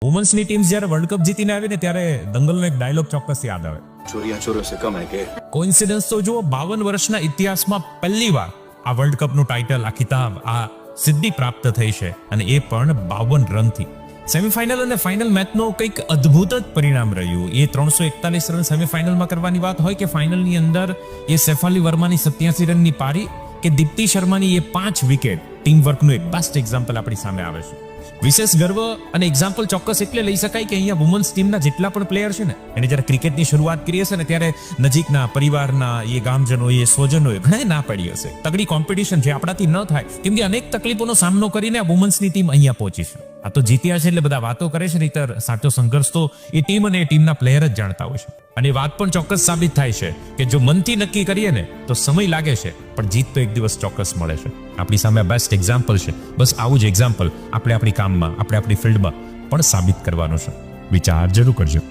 વુમન્સની teams જ્યારે world cup જીતીને આવી ને ત્યારે દંગલનો એક ડાયલોગ ચોક્કસ યાદ આવે. ચોરિયા ચોરોं से कम है કે કોઇન્સિડન્સ તો જુઓ, 52 વર્ષના ઇતિહાસમાં પહેલી વાર આ વર્લ્ડ કપનું ટાઇટલ, આ ખિતાબ, આ સિદ્ધિ પ્રાપ્ત થઈ છે, અને એ પણ 52 રનથી. સેમીફાઇનલ અને ફાઇનલ મેચનો કંઈક અદ્ભુત જ પરિણામ રહ્યું. એ 341 રન સેમીફાઇનલમાં કરવાની વાત હોય કે ફાઇનલની અંદર એ સેફાલી વર્માની 87 રનની પારી કે દીપ્તિ શર્માની એ 5 વિકેટ, ટીમ વર્કનું એક બેસ્ટ એક્ઝામ્પલ આપણી સામે આવે છે. વિશેષ ગર્વ અને એક્ઝામ્પલ ચોક્કસ એટલે લઈ શકાય કે અહીંયા વુમન્સ ટીમના જેટલા પણ પ્લેયર છે ને, એને જ્યારે ક્રિકેટની શરૂઆત કરી હશે ને ત્યારે નજીકના પરિવારના, એ ગામજનો, એ સ્વજનોએ ઘણા ના પાડી હશે. તગડી કોમ્પિટિશન જે આપણાથી ન થાય, કેમ કે અનેક તકલીફોનો સામનો કરીને આ વુમન્સની ટીમ અહીંયા પહોંચી છે. આ તો જીત્યા છે એટલે બધા વાતો કરે છે, નહીંતર સાચો સંઘર્ષ તો એ ટીમ અને એ ટીમના પ્લેયર જ જાણતા હોય છે. અને વાત પણ ચોક્કસ સાબિત થાય છે કે જો મનથી નક્કી કરીએ ને તો સમય લાગે છે, પણ જીત તો એક દિવસ ચોક્કસ મળે છે. આપણી સામે બેસ્ટ એક્ઝામ્પલ છે. બસ આવું જ એક્ઝામ્પલ આપણે આપણી કામમાં, આપણે આપણી ફિલ્ડમાં પણ સાબિત કરવાનું છે. વિચાર જરૂર કરજો.